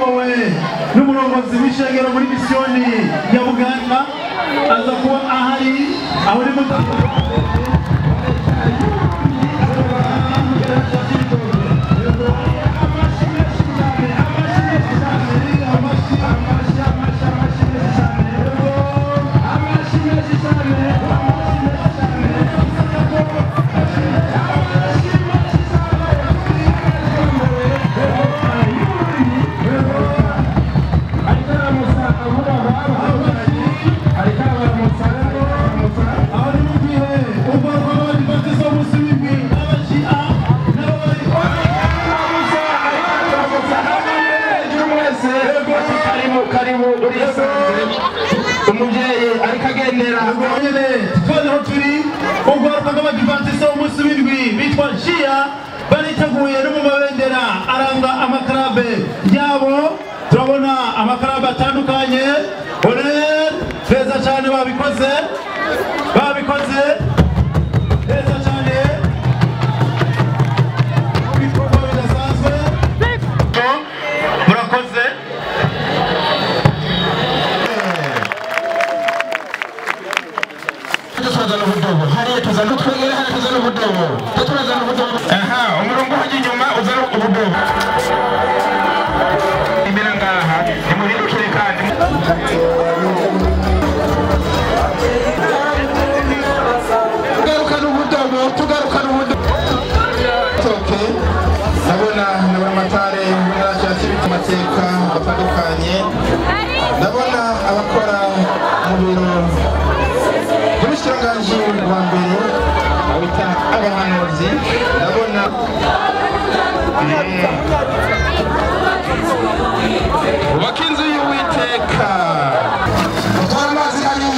ayobowe n'umurongozi w'ishengero muri misiyoni ya Buganda aza kuba ahari aho ni umubyeyi ariko agendera twese turi ubwoko bw'abadivantisite b'umunsi w'indwi bitwa Jia bariteguye no mu mabendera aranga amakarabe yabo. Turabona amakarabe atandukanye beza cyane babikoze beza cyane ibikorwa bidasanzwe murakoze. hariya tuzana utwegere hariya tuzana ubudobo tuzana ubudobo umurongo hajya inyuma uzana ubudobo imbere ngaha nimurindukire kandi tugarukana ubudobo ndabona amatare n'abashyitsi amateka batandukanye, ndabona abakora mu biro by'umushikiranganji wa mbere abita abahanuzi, ndabona ubaka inzu y'Uwiteka utwara amazi hariya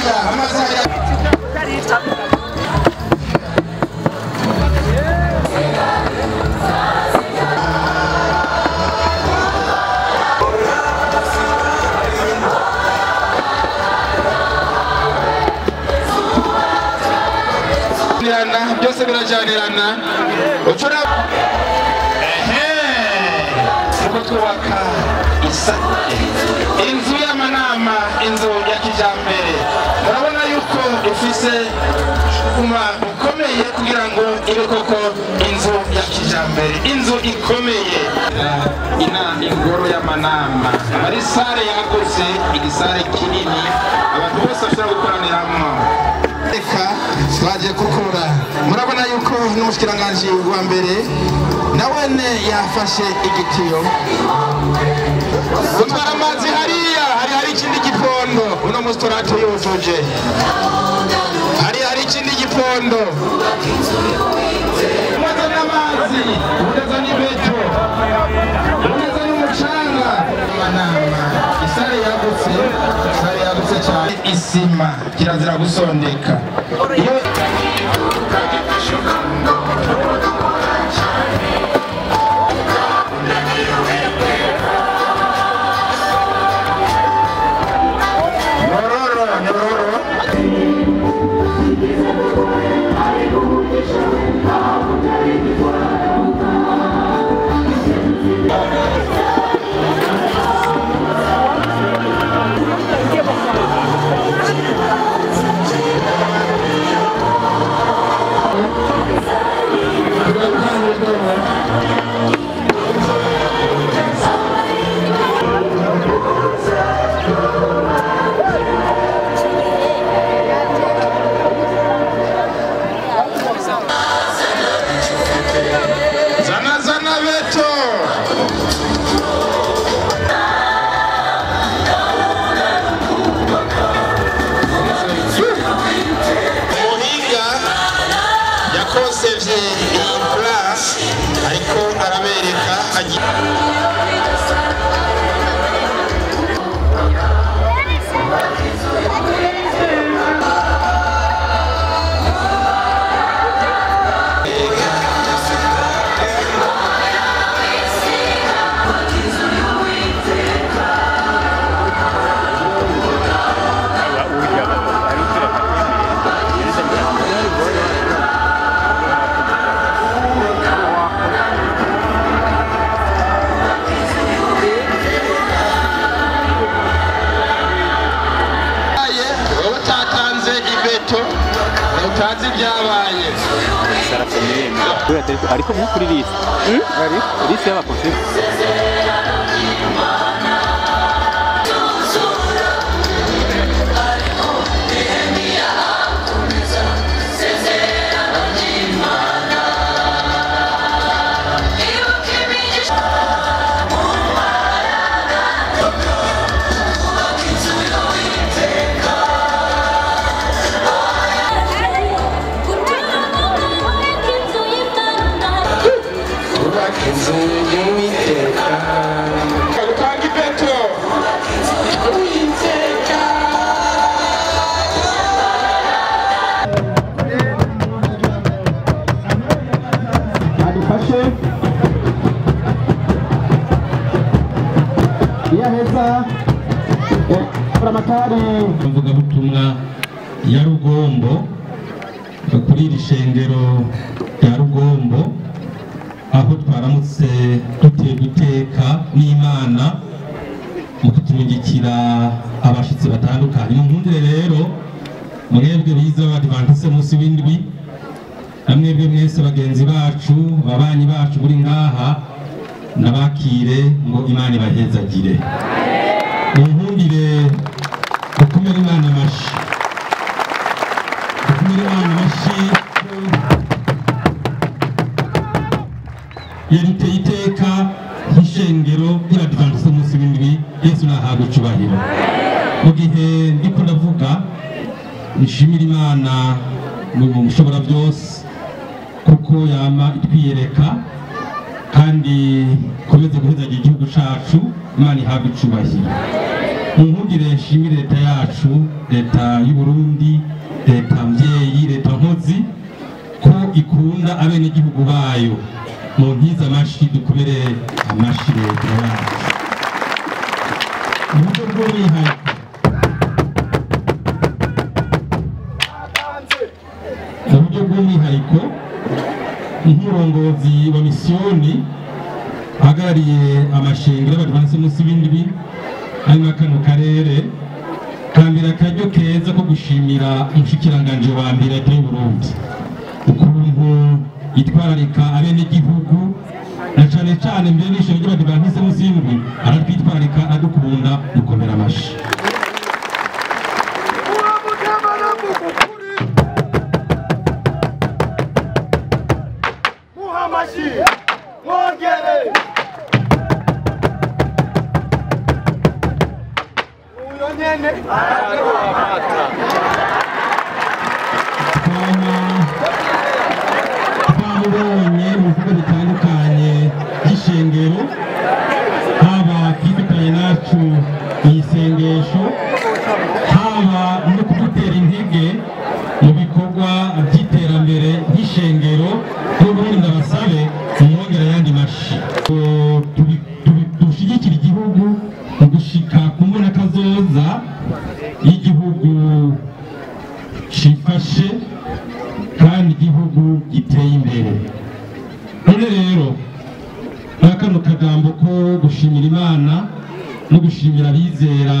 byose birajyanirana ucura uko twubaka inzu y'amanama, inzu ya kijambere. Murabona yuko ifise ukomeye kugira ngo ibe koko inzu ya kijambere, inzu ikomeye, ingoro y'amanama, ari sare yagutse, igisare kinini abantu bose bashobora gukoraniramo. Reka twaje kukura, murabona yuko n'umushikiranganji wa mbere nawene yafashe igitiyo gutwara amazi hariya hari ikindi gipondo, uno mustorate yujuje hari ikindi gipondo umazana amazi umazana ibeto umazana umucanga manama isare yagutse cyane, isima kirazira gusondeka iyo gato utazi ibyabaye ariko kuri liste liste y'abakozi mvugabutumwa ya Rugombo kuri iri shengero rya Rugombo aho twaramutse duteye guteka n'Imana mu kutumugikira abashitsi batandukanye. Nkundire rero mwebwe biza abadivantise munsi w'indwi namwebwe mwese bagenzi bacu babanyi bacu muri ngaha nabakire ngo Imana ibahezagire. Nkundire dukumira Imana amashi yeruteye iteka nk'ishengero ry'abadivantise munsi w'indwi. Yesu nahabwa icubahiro. Mu gihe ndiko ndavuga nshimira Imana mu mushobora byose kuko yama itwiyereka kandi komeze guhezagira igihugu cacu. Imana ihabwa icubahiro. Nkundire nshimire leta yacu, leta y'u Burundi, leta mvyeyi, leta nkozi ko ikunda abene igihugu bayo. Mu ntiza amashi dukomere amashi leta yacu. Uburyo bw'umwihariko nk'umurongozi wa misiyoni hagarariye amashengero y'abadivantise munsi w'indwi ari muri kano karere, kambira akaryo keza ko gushimira umushikiranganje wa mbere leta y'u Burundi ukuntu yitwararika abenegihugu na cane cane mbere n'ishengero ry'abadivantise munsi w'indwi aratwitwararika adukunda dukomera amashi. Twamubonye mu bikorwa bitandukanye by'ishengero, haba kwifatanya nacu isengesho, haba no kudutera intege mu bikorwa by'iterambere ry'ishengero. N'ubundi ndabasabe umwongera ayandi mashi dushigikira igihugu mu gushika ku mbona kazoza y'igihugu cifashe kandi igihugu giteye imbere. None rero nakano kagambo ko gushimira Imana no gushimira abizera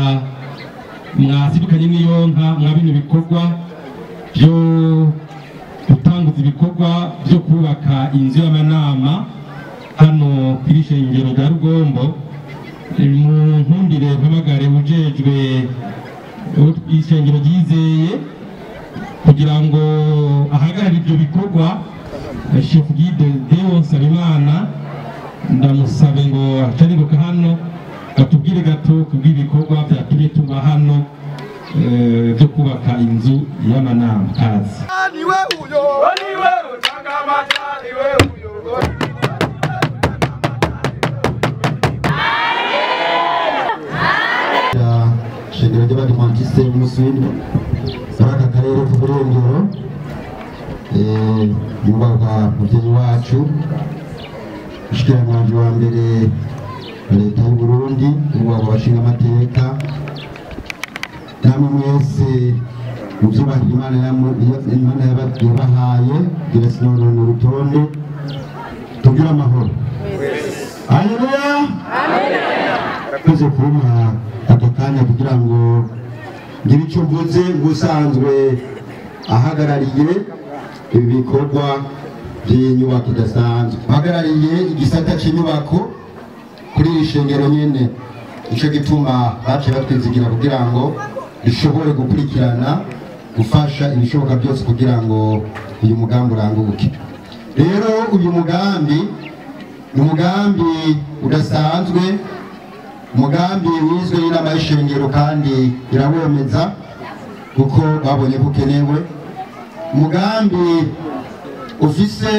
mwazirukanye n'iyonka mwa bino bikorwa byo gutanguza ibikorwa byo kubaka inzu y'amanama hano kuri shengero rya Rugombo. Mu nkundire mpamagare ujejwe ishengero ryizeye kugira ngo ahagarare ibyo bikorwa. Chef Guide Deo Nsabimana ndamusabe ngo acariruka hano gatubwire gato kubw'ibikorwa byatumye tuba hano byo kubaka inzu y'amanama. Kazi niwe uyo niwe utanga amajari we uyo shengero ry'abadivantiste munsi w'indwi muri aka karere k'Uburengero. Yubahwa muvyeyi wacu umushikiranganji wa mbere leta y'u Burundi, yubahwa abashinga amateka, namwe mwese muvyubahira Imana yabahaye gira sinonona urutonde. Tugira amahoro. Haleluya. Tuze kumpa aka kanya kugira ngo ngire icyo mvuze. Ubusanzwe ahagarariye ibi bikorwa by'inyubako idasanzwe, ahagarariye igisata cy'inyubako kuri iri shengero nyene. Ico gituma baciye batwizigira kugira ngo bishobore gukurikirana gufasha ibishoboka byose kugira ngo uyu mugambi uranguke. Rero uyu mugambi ni umugambi udasanzwe, umugambi wizwe n'inama y'ishengero kandi irabemeza kuko babonye ko ukenewe, umugambi ufise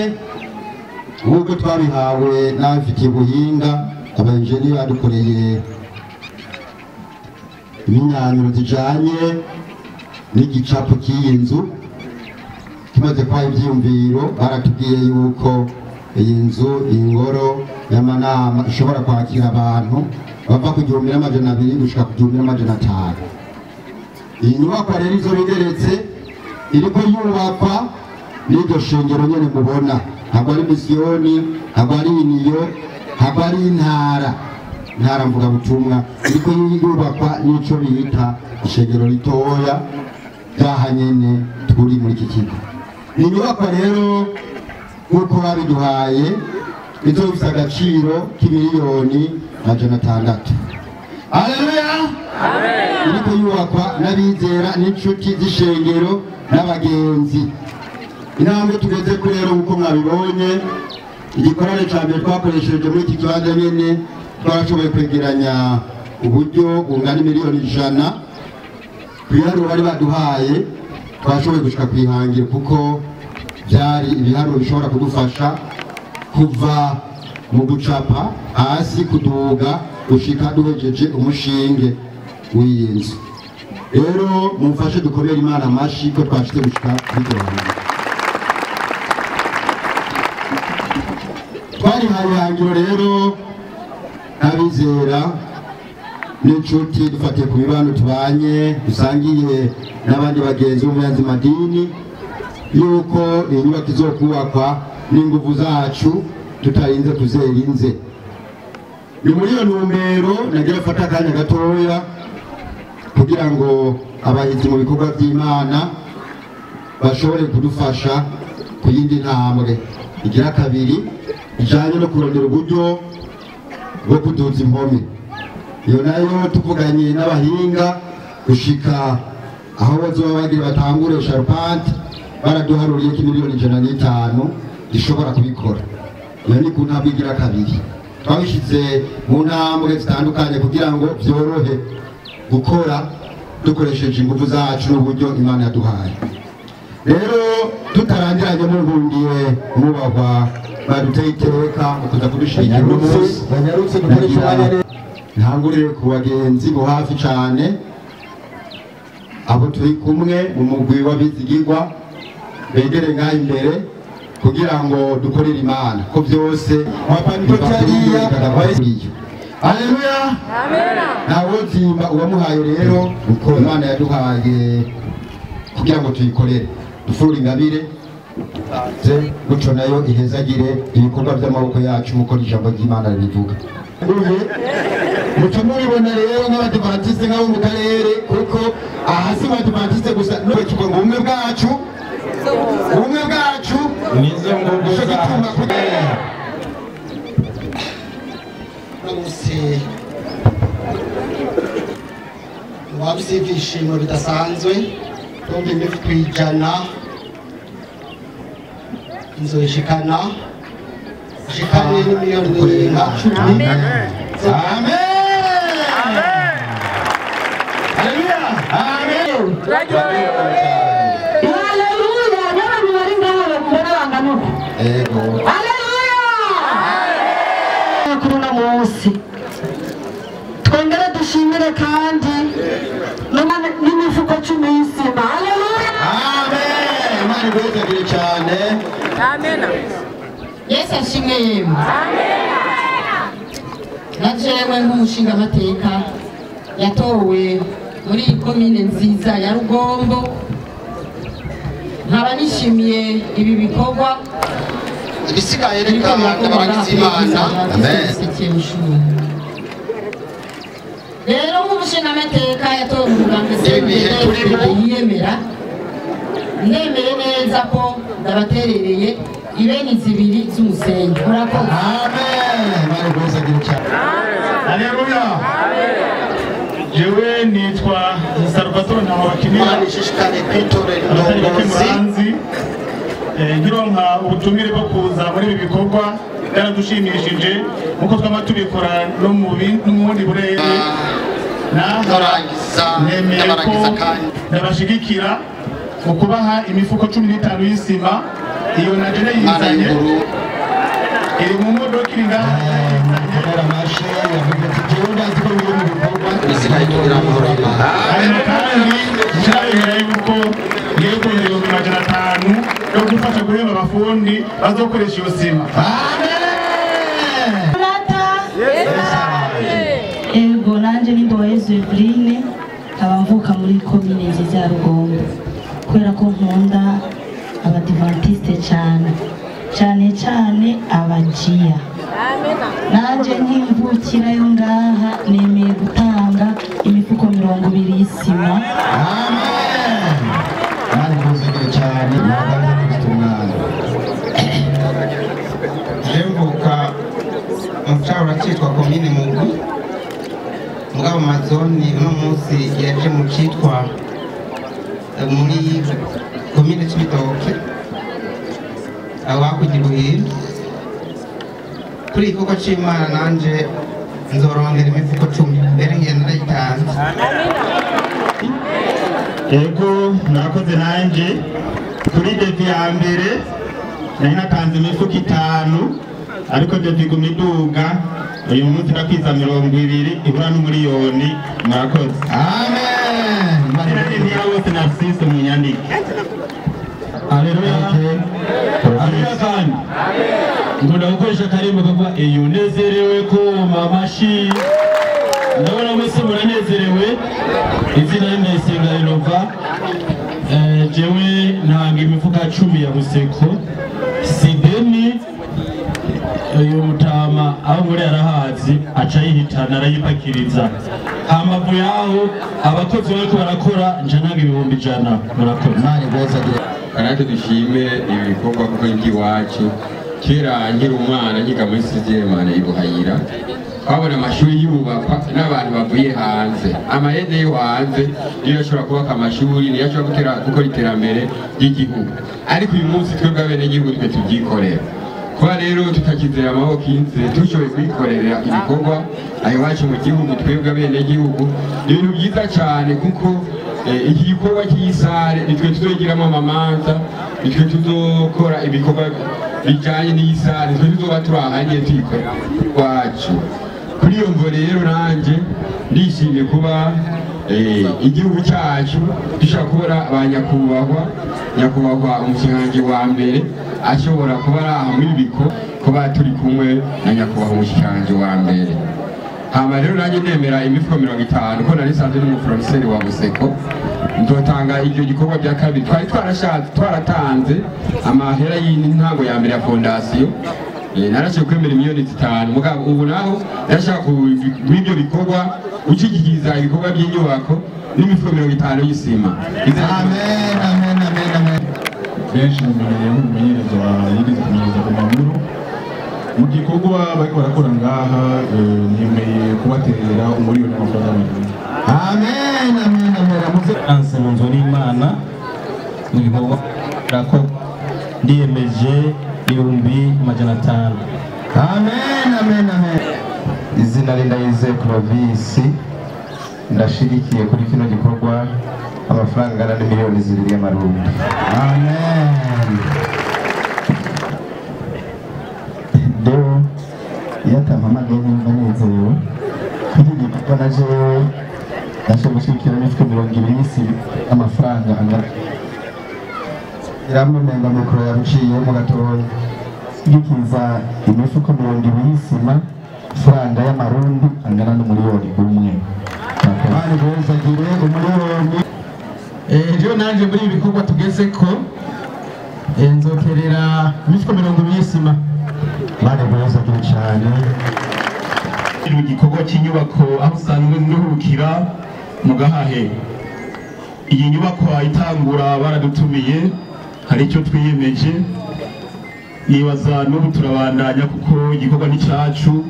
nk'uko twabihawe n'abafitiye ubuhinga, abayenjeniyeri badukoreye imyinyanyuro zijanye n'igicapo cy'iyi nzu. Tumaze kwaha ivyiyumviro baratubwiye yuko iyi nzu, iyi ngoro y'amanama ishobora kwakira abantu bava ku 1200 gushika ku 1500. Iyi nyubako rero izo bigeretse iriko yubakwa n'iryo shengero nyene mubona, ntabwo ari misiyoni, ntabwo ari iniyo, ntabwo ari intara mvuga butumwa, iriko yubakwa n'ico bita ishengero ritoya ryaha nyene turi muri iki kigo. Ni nyubakwa rero nk'uko babiduhaye izofise agaciro k'imiliyoni 600. Haleluya, amen. Iriko yubakwa n'abizera n'inshuti z'ishengero n'abagenzi. Intambwe tugeze kuri rero uko mwabibonye, igikorane ca mbere twakoresheje muri iki kibanza nyene twarashoboye kwegeranya uburyo bungana miliyoni 100 kubiharuro bari baduhaye. Twashoboye gushika kwihangiro kuko byari ibiharuro bishobora kudufasha kuva mu gucapa hasi kuduga gushika duhejeje umushinge w'iyi nzu. Rero mumfashe dukomere Imana amashi ko twashitse gushika kwihangiro. Twari hangiro rero n'abizera n'inshuti dufatiye ku mibano tubanye dusangiye n'abandi bagenzi bo mu yanzu madini yuko inyubako izokubakwa n'inguvu zacu tutarinze kuzerinze. Ni muri iyo numero nagira fata akanya gatoya kugira ngo abahizi mu bikorwa by'Imana bashobore kudufasha ku yindi ntambwe igira kabiri ijanye no kurondera uburyo bwo kuduza impome. Iyo nayo tuvuganye n'abahinga gushika aho bazoba bagira batangure sharpante baraduharuriye ko miliyoni 105 ishobora kubikora. Iyo ni ku ntambwe igira kabiri. Twabishize mu ntambwe zitandukanye kugira ngo byorohe gukora dukoresheje ingufu zacu n'uburyo Imana yaduhaye. Rero tutarangiranye n'ubundiye mubahwa baduteye iteka ukuza kudushigikira umunsi banyarutse gukoresha umwanya. Ntangurire ku bagenzi bo hafi cyane abo turi kumwe mu mugwi w'abizigirwa begere ngaho imbere kugira ngo dukorere Imana ko byose wapanito cyariya. Haleluya, amen. Nawe zimba uwamuhaye rero uko Imana yaduhaye kugira ngo tuyikorere dufura ingabire ze guco nayo ihezagire ibikorwa by'amaboko yacu muko ijambo ry'Imana rivuga. Muco mubibona rero nk'abadivantiste nk'abo mu karere kuko ahasi abadivantiste gusa n'ubekirwa ngo ubumwe bwacu nizo nguvu zacu. Wabise ibyishimo bidasanzwe tombe mbifu kwijana inzoshikana shikane n'imiliyoni 10. Amen. Haleluya, amen. Haleluya, n'abantu bari ngaho bakora banganuka. Ego. Haleluya. Kuri uno munsi twongere dushimire kandi n'imifuko 10 y'isima. Haleluya, amen. Imana igwezagire cyane. Amen. Yesu ashimwe yemwe. Amen. Najewe nk'umushinga amateka yatowe muri komine nziza ya Rugombo, nkaba nishimiye ibi bikorwa ibisigaye reka n'abagizi Imana. Amen. Rero nk'umushinga amateka yatowe mu Rwanda yiyemera nemeye neza ko ndabaterereye ibeni zibiri z'umusenyi. Murakoze. Amen. Mari rwose agira cyane. Haleluya. Jewe nitwa Salvatore Ntawakinira. Ishishikane kwitorera Abatari bake indongozi. muranzi. Ngironka ubutumire bwo kuza muri ibi bikorwa byaradushimishije nkuko twama tubikora no mu bundi burere. Nemeye ko ndabashigikira mu kubaha imifuko 15 y'isima. Iyo najene yizanye iri mu modoka iri ngaha. Hanyuma kandi nshayemera yuko ngiye kongera 500 yo gufasha guhemba abafundi bazokoresha iyo sima. Ego nanje ni Ndoyezu Eveline abamvuka muri komine nziza ya Rugombo kubera ko nkunda abadivantiste cyane abajiya. Nanje nkimvukirayo ngaha nemeye gutanga imifuko 20 y'isima. Amen. Mari rwose cyane. Mwaganze n'utumwana. Mvuka mucyaro cyitwa komine Mugu mugabo mazoni uno munsi yaje mu cyitwa muri komine Cibitoke aho hakugibuye kuri ikoko c'Imana nanje nzorongera imifuko 10 mbere ngenda ndayitanze. Ego nakoze nanje kuri devi ya mbere nari natanze imifuko 5 ariko devi gumiduga uyu munsi nakwiza 20 ibura n'umuriyoni. Murakoze. Amen. Ni yawo Narcisse Munyandike. Haleluya. Haleluya kandi. Ngunda gukoresha karimbo kavuga iyo nezerewe ko mamashi. Ndabona mwese muranezerewe. Izina y'Isenga Renova. Jewe ntanga imifuka 10 ya Buseko. Sideni uyu mutama aho muri arahazi aca yihitana arayipakiriza. Amavu yaho abakozi bariko barakora njananga 100. Murakoze. Mari rwose agira. Karate dushime ibi bikorwa kuko iby'iwacu kera nkiri umwana nkiga muri Sizemana ibuhayira twabona amashuri y'ububakwa n'abantu bavuye hanze. Amayede yo hanze niyo ashobora kubaka amashuri, niyo ashobora gukora iterambere ry'igihugu, ariko uyu munsi twebwe abenegihugu twe tubyikorera. Kuba rero tutakizera amaboko y'inzira dushoboye kwikorera ibikorwa aho iwacu mu gihugu twebwe abenegihugu ni ibintu byiza cyane kuko iki gikorwa cy'isare nitwe tuzogiramo amamanza, nitwe tuzokora ibikorwa bijyanye n'isare, nitwe tuzoba turahanye twikorera wacu. Kuri iyo mvo rero nanjye ndishimye kuba igihugu cyacu dushobora kubona ba nyakubahwa umushikiranganji wa mbere ashobora kuba ari aha muri biko kuba turi kumwe na nyakubahwa umushikiranganji wa mbere. Hama rero nanjye nemera imifuko 50 ko nari sanzwe n'umuprofeseri wa Buseko ndotanga ibyo gikorwa bya kabiri. Twari twaratanze amahera y'intango ya mbere ya fondasiyo, narashaka kwemera miliyoni 5 mugabo ubu naho ndashaka ibyo bikorwa ukigikiza ibikorwa by'inyubako n'imifuko 50 y'isima. Amen, amen, amen, amen. Benshi mumenyereye nk'umumenyereza yigeze kumenyereza ku Mamuro mu gikorwa bariko barakora ngaha. Nemeye kubaterera umuriyoni w'amafaranga y'Abarundi. Amen, amen, amen. Anse munzo n'Imana n'ibikorwa rako ndiyemeje 500. Amen, amen, amen. Izina Lindayize Clovis ndashirikiye kuri kino gikorwa amafaranga angana n'imiliyoni 2 y'Amarundi. Amen. Deo yatampamagaye nimba nezerewe kuri gikorwa na jewe ndashaka gushikira n'ifite 20 y'isima amafaranga angana Iramumenga mikoro yaruciye mu gatoya. gikiza imifuko 20 y'isima faranga y'Amarundi angana n'umuriyoni 1. Mari rwose agira umuriyoni. Rero nanje muri ibi bikorwa tugeze ko nzoterera imifuko 20 y'isima. Mari rwose agira cyane. Mu gikorwa cy'inyubako aho usanzwe nduhukira mu Gahahe iyi nyubako itangura baradutumiye hari icyo twiyemeje nibaza n'ubu turabandanya kuko igikorwa ni cyacu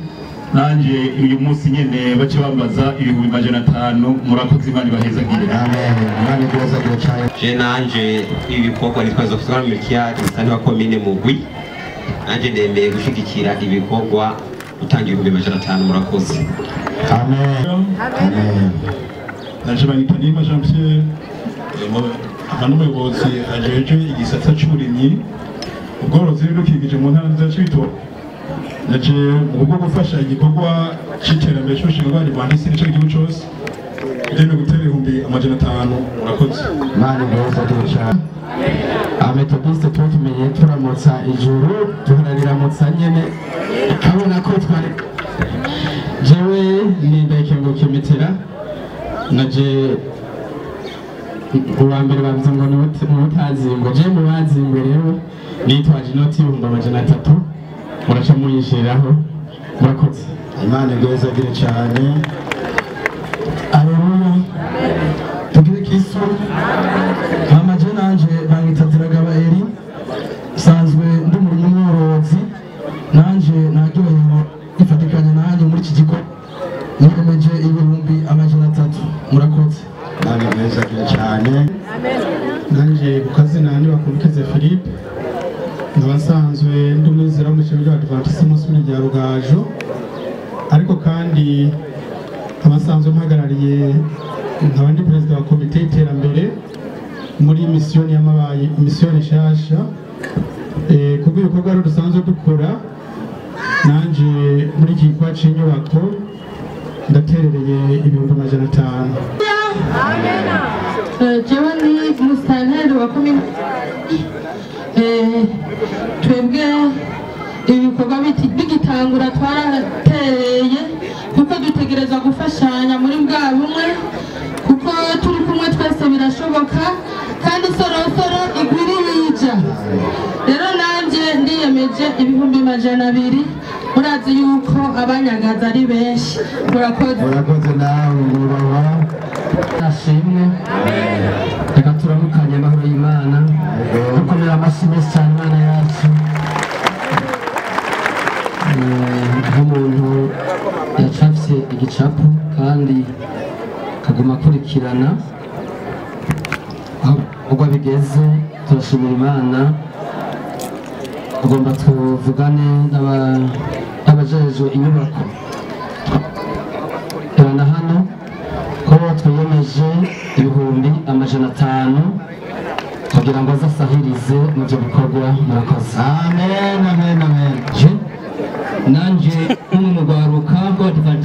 nanje uyu munsi nyene bace bambaza 500 murakoze Imana ibahezagire. Amen. Imana ibahezagire cyane. Je nanje ibikorwa nitwazo kuzwa milkiati msani wa komine Mugwi nanje ndemeye gushigikira ibikorwa utangiye 500 murakoze. Amen. Amen. Naje banitaniye Jean Pierre umuyobozi ajeje igisata cy'uburimyi ubworozi n'ibidukikije mu ntara za Cibitoke naje mu bwo gufasha igikorwa cy'iterambere cy'umushinga wa Rwanda n'icyo gihugu cyose ndeme gutera 500 murakoze. Imana ibahezagire cyane. Ametodiste tutumenye turamutsa ijuru tuharariramutsa nyene kabona ko twari jewe nindeke ngo kimitira naje uwa mbere bavuze ngo mutazimbwe je mu bazimbwe rero nitwaje inoti 300 muraca muyishiraho murakoze. Imana igezagire cyane. Aleluya. Tugire kiso mama je nanje bangitaziraga baeri sanzwe ndi muri mworozi nanje naryohewe ifatikanya nanjye muri iki gikorwa niyemeje 300 murakoze. Imana igezagire cyane. Nanje kukazina ni bakumukeze Philippe nabasanzwe ndumwizera mu cyangwa Adventiste munsi rya Rugajo ariko kandi abasanzwe mpagarariye nkabandi president wa komite y'iterambere muri mission y'amabaye mission nshasha kubwo ibikorwa rero dusanzwe dukora nanje muri iki gikorwa cy'inyubako ndaterereye 500. Amen. Jewe ni musitanteri wa komine twebwe ibikorwa bigitangura twaratereye kuko dutegereza gufashanya muri bwa bumwe kuko turi kumwe twese birashoboka kandi sorosoro igwiriyija rero nanje ndiyemeje 200 murazi yuko abanyagaza ari benshi murakoze. Murakoze nawe murawa nashimwe reka turamukanye amahoro y'Imana dukomera amashyi menshi cyane Imana yacu nk'umuntu yacafye igicapu kandi kaguma akurikirana aho bigeze turashimira Imana tugomba tuvugane n'abajejwe inyubako turana hano ko twiyemeje 500 kugira ngo azasahirize mu byo bikorwa murakoze. Amen. Amen. Amen. Nanje umwe mu rwaruka rw'Advent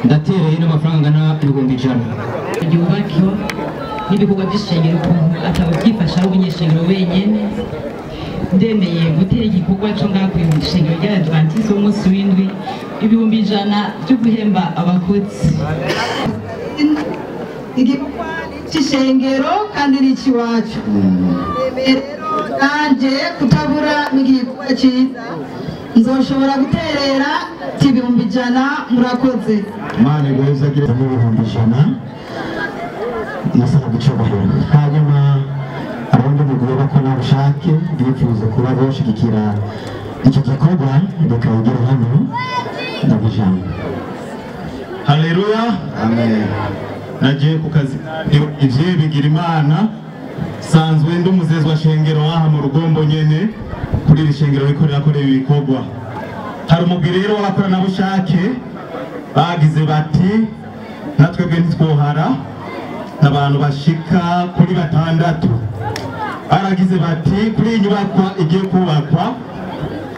ndatereye n'amafaranga na 100,000 igihugu n'ibikorwa by'ishengero ukuntu atababyifasha ari umunyeshengero wenyine ndemeye gutera igikorwa cyo ngaho mu ishengero rya Adventiste umunsi w'indwi 100,000 byo guhemba abakozi. Igikorwa cy'ishengero kandi n'ikiwacu rero nanje kutabura n'igikorwa cyiza nzoshobora guterera 100,000 murakoze. Imana igezagire 100,000 nasaba gucobora hanyuma abandi mugore bakora ubushake bifuza kuba boshigikira iki gikorwa bakagira hano ndabijana. Haleluya. Amen. Nagiye ku kazi ivye bigira Imana sanzwe ndumuzezwa shengero aha mu rugombo nyene kuri iri shengero rikorera kuri ibikorwa hari umugire rero wakorana bushake bagize bati natwe bwe ntitwohara n'abantu bashika kuri 6 baragize bati kuri inyubakwa igiye kubakwa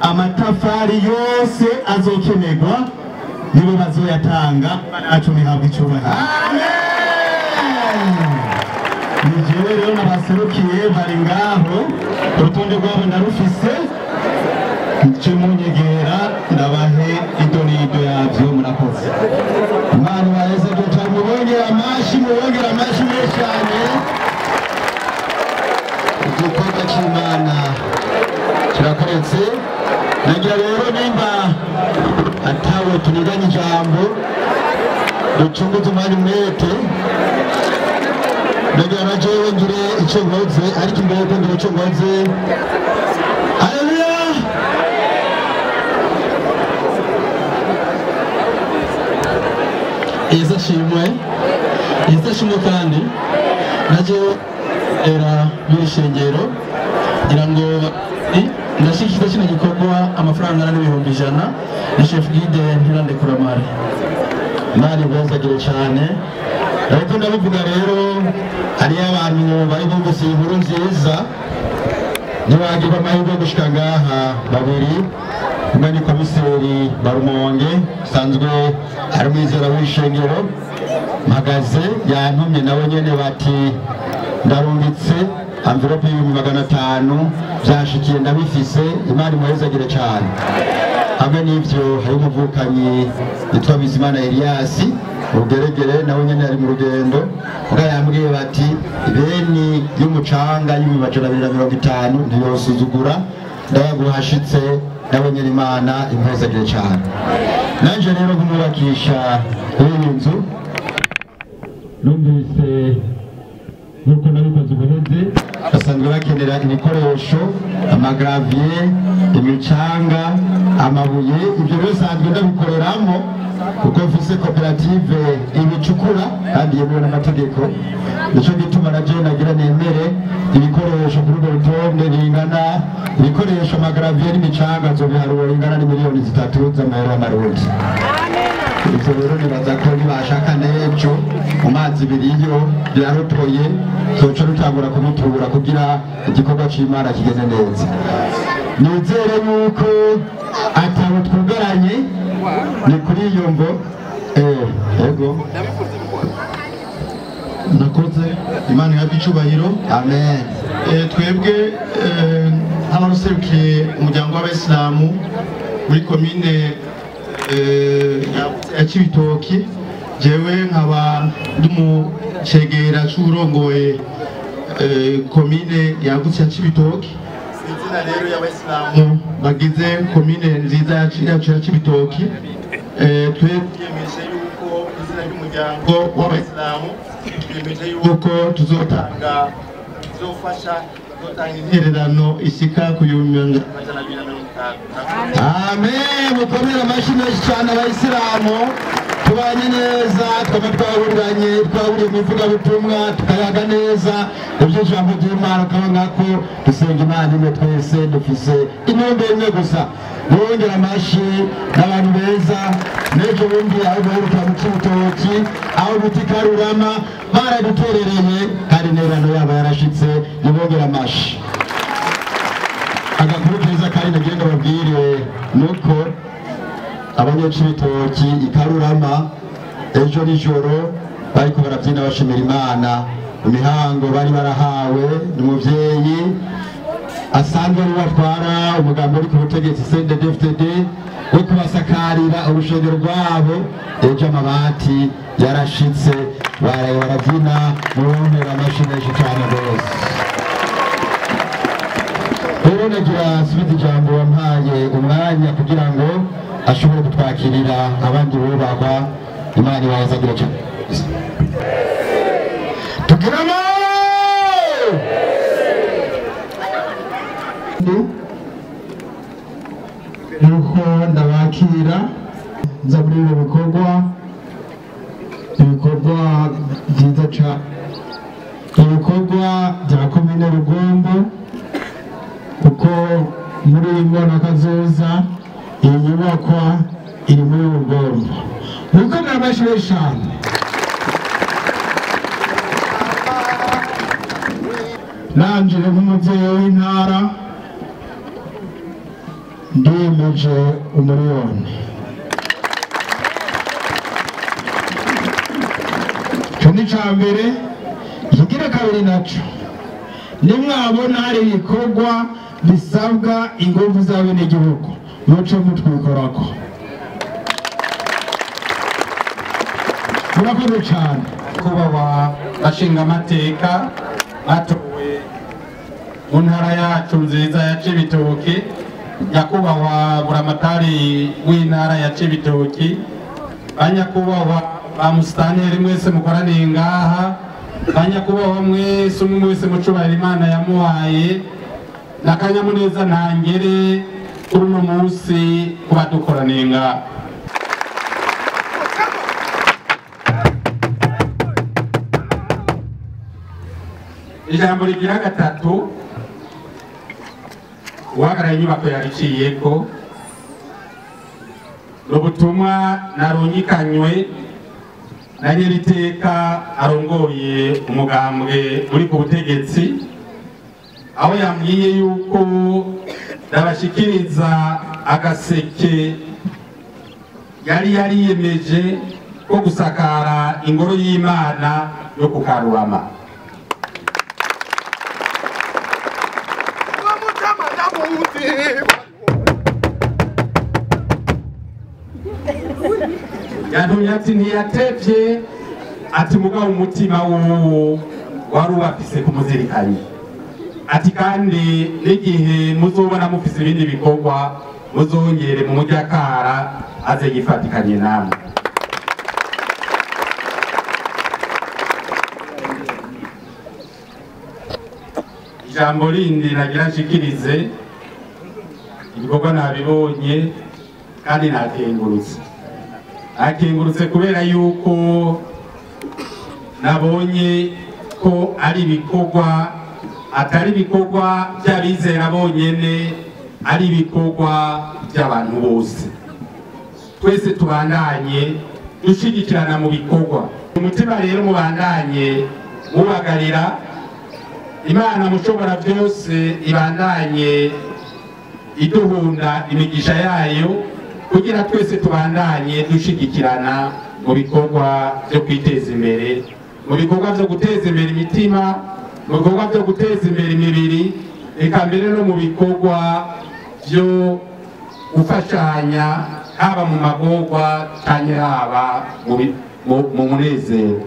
amatafari yose azokenerwa nibo bazoyatanga aco nihabwa icyubahiro. Nijewe rero nabaserukiye bari ngaho urutonde rwabo ndarufise nce munyegera ndabahe idonido yavyo murakoze. Imana baheze cyane mubongera amashi menshi cyane. Igikorwa cy'Imana kirakoretse nagira rero nimba atawe tuniganye ijambo ducunguze umwanya umwete ndagira na jewe ngire icyo nkoze ariko imbere yuko ngira icyo nkoze haleluya Yesu ashimwe kandi naje era bishengero ngira ngo ndashikiriza kino gikorwa amafaranga angana n'ibihumbi 100 ni chef guide Ntirande Kuramari nari bozagire cyane ariko ndabivuga rero hari abantu bari bumvise inkuru nziza ntibagira amahirwe gushika ngaha babiri umwe ni komiseri Barumonge usanzwe ari mwizera w'ishengero mpagaze yantumye nawe nyene bati ndarungitse envelope y'ibihumbi 500 byashikiye ndabifise Imana imuhezagire cyane hamwe n'ivyo hari umuvukanyi yitwa Bizimana Elias ugeregere nawe nyene ari mu rugendo ubwo yambwiye bati ibeni y'umucanga y'250 ntiyosuzugura ndayaguhashitse nawe nyene Imana imuhezagire cyane nanje rero kumubakisha iyi nzu numvise nuko nabikoze ubuheze basanzwe bakenera ibikoresho amagravier imicanga amabuye ibyo rero sanzwe ndabikoreramo kuko mfise koperative ibicukura kandi yemewe n'amategeko nico gituma naje nagira nemere ibikoresho kuri urwo rutonde bingana ibikoresho amagravier n'imicanga zobiharuro ingana n'imiliyoni 3 z'amayero y'amarundi ibyo rero nibaza ko nibashaka n'ejo mu mazi biriyo byarotoye zoca rutangura kumutura kugira igikorwa c'Imana kigende neza nizere yuko atabo twugaranye ni kuri iyo mvo ego nakoze Imana yacu icubahiro amen twebwe nk'abaruserukiye umuryango w'abayisilamu muri komine ya Cibitoki jewe nkaba ndumucegera c'urongoye komine yagutse ya Cibitoki izina rero y'abayisilamu bagize komine nziza yacu ya Cibitoki twiyemeje yuko izina ry'umuryango w'abayisilamu twiyemeje yuko tuzofasha intererano ishika ku 250. Amen. Mukomere amashyi menshi cyane abayisilamu tubanye neza twaba twahuranye twahuriye mu ivugabutumwa tukayaga neza ibyo jambo ry'Imana ukabona ko dusenga Imana imwe twese dufise intumbero imwe gusa bongera amashyi n'abantu beza n'ejo bundi aho baheruka mu Cibitoki aho biti Karurama baraduterereye kandi intererano yabo yarashitse nibongera amashyi agakuru keza kandi nagiye ndababwire nuko abanyacibitoki ikarurama ejo nijoro bariko barabyina bashimira Imana imihango bari barahawe n'umuvyeyi asanzwe ari batwara umugambi uri ku butegetsi CNDD-FDD wo kubasakarira urushengero rwabo ejo amabati yarashitse barabyina muronkera amashyi menshi cyane rwose rero nagira subiza ijambo wampaye umwanya kugira ngo ashobore kutwakirira abandi bubahwa Imana ibahezagire cyane tugiramo nuko ndabakira nza muri ibi bikorwa byiza cyane ibikorwa bya komine Rugombo kuko muri iyi mbonakazoza iyi nyubakwa iri muri Rugombo nuko ndabashije cyane nanje nk'umuvyeyi w'intara ndiyemeje umuriyoni cyo ni ca mbere ikigira kabiri naco nimwabona hari ibikorwa bisabwa ingufu z'abenegihugu muco mutwikorako murakoze cyane kubahwa bashinga amateka atowe mu ntara yacu nziza ya Cibitoki nyakubahwa buramatari w'intara ya Cibitoki banyakubahwa ba musitanteri mwese mukoraniye ngaha banyakubahwa mwese umwe wese mucubahira Imana yamuhaye n'akanyamuneza ntangere kuri uno munsi kuba dukoraniye ngaha. Ijambo rigira gatatu uhagarariye inyubako yariciyeko n'ubutumwa narungikanywe na nyiriteka arongoye umugambwe uri ku butegetsi, aho yambwiye yuko ndabashikiriza agaseke yari yariyemeje ko gusakara ingoro y'Imana yo ku Karurama. Yantumye ati ntiyatevye, ati mugabo umutima wowo wari ubafise kumuzirikanye, ati kandi n'igihe muzobona mufise ibindi bikorwa muzongere mu mujakara aze yifatikanye namwe. Ijambo rindi nagira nshikirize, ibikorwa nabibonye kandi nakengurutse. Akengurutse kubera yuko nabonye ko ari ibikorwa atari ibikorwa by'abizera bonyene, ari ibikorwa by'abantu bose. Twese tubandanye dushigikirana mu bikorwa. Umutima rero mubandanye mubagarira, Imana mushobora byose ibandanye iduhunda imigisha yayo, kugira twese tubandanye dushigikirana mu bikorwa byo kwiteza imbere, mu bikorwa byo guteza imbere imitima, mu bikorwa byo guteza imbere imibiri, eka mbere no mu bikorwa byo gufashanya, haba mu magorwa cyangwa haba mu munezero.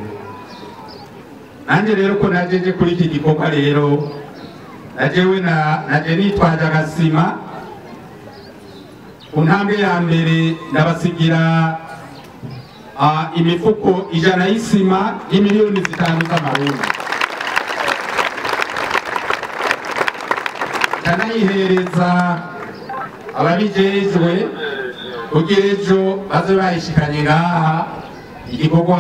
Nanjye rero ko najeje kuri iki gikorwa rero, naje nitwaje agasima. Ku ntambwe ya mbere ndabasigira imifuko 100 y'isima y'imiliyoni 5 z'amarundi. Ndanayihereza ababijejwe kugira ejo baze bayishikanye ngaha, igikorwa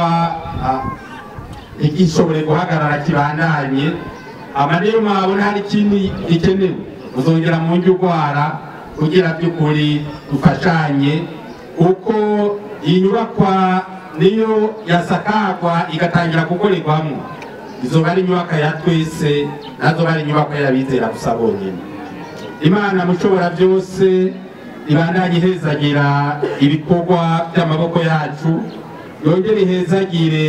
igishobore guhagarara kibandanye. Amaniyo mwabona hari ikindi gikenewe muzongera mu njye ugwara, kugira by'ukuri dufashanye, kuko iyi nyubakwa niyo yasakagwa igatangira gukorerwamo, izoba ari inyubako ya twese, nazo ari inyubako y'abizera gusa bonyine. Imana mushobora byose ibandanye ihezagira ibikorwa by'amaboko yacu, yongere ihezagire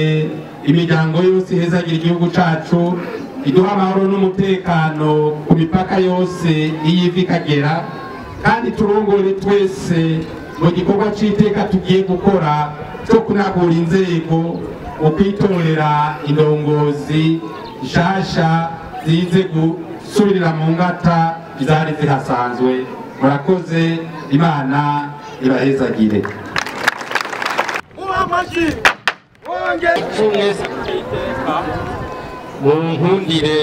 imiryango yose, ihezagire igihugu cacu, iduha amahoro n'umutekano ku mipaka yose iyiva ikagera, kandi turongore twese mu gikorwa c'iteka tugiye gukora cyo kunagura inzego, ukwitorera indongozi nshasha zize gusubirira mu ngata izari zihasanzwe. Murakoze, Imana ibahezagire. Munkundire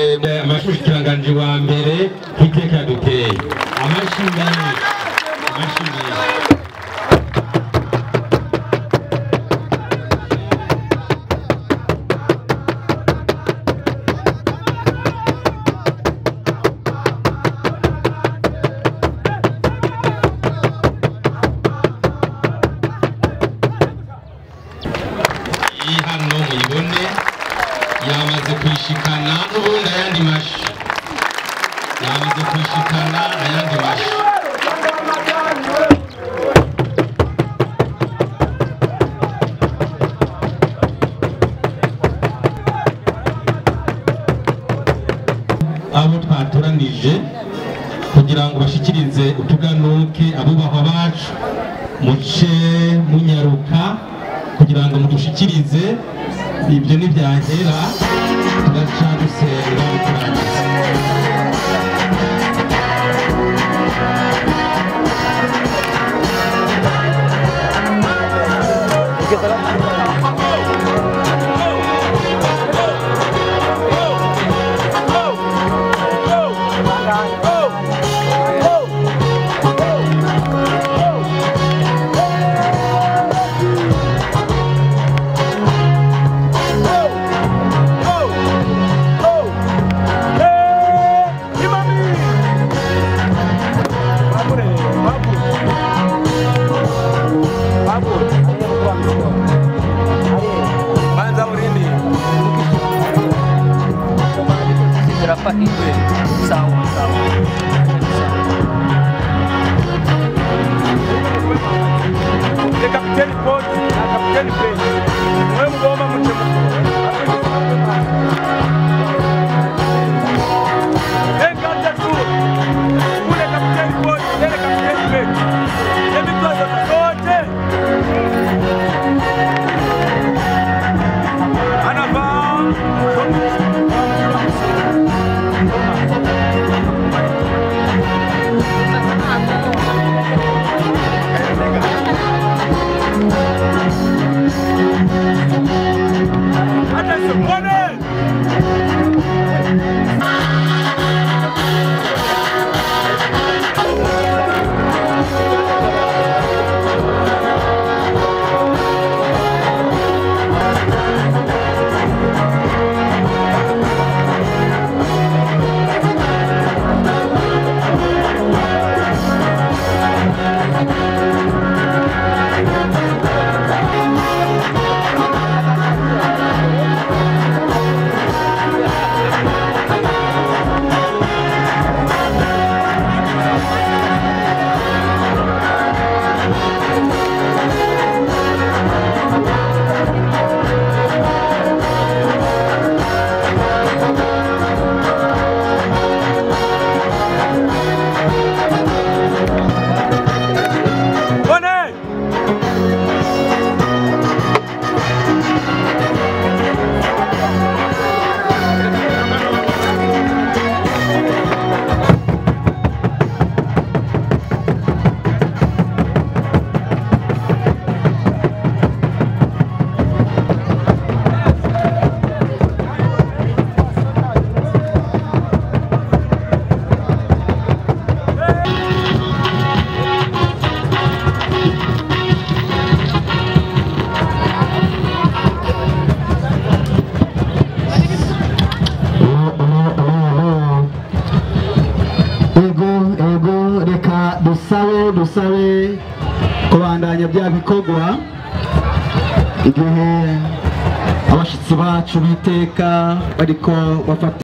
amashushikiranganje wa mbere kwiteka duteye amashimwe. Hano muyibone yamaze kwishikana n'ubundi ayandi mashi, yamaze kwishikana ayandi mashi. Abo twatoranije kugira ngo bashikirize utuganuke abubahwa bacu, muce munyaruka kugira ngo mudushikirize. Ibyo nibyagera tugaca dusenga turangiza. sawa sawa. Le capitaine Paul na capitaine Ben. Wewe mgoma mchemo. Enganda tu. Ule capitaine Paul, le capitaine Ben. Hebu tuanze sote. dusabe kubandanya bya bikorwa igihe abashitsi bacu biteka bariko bafata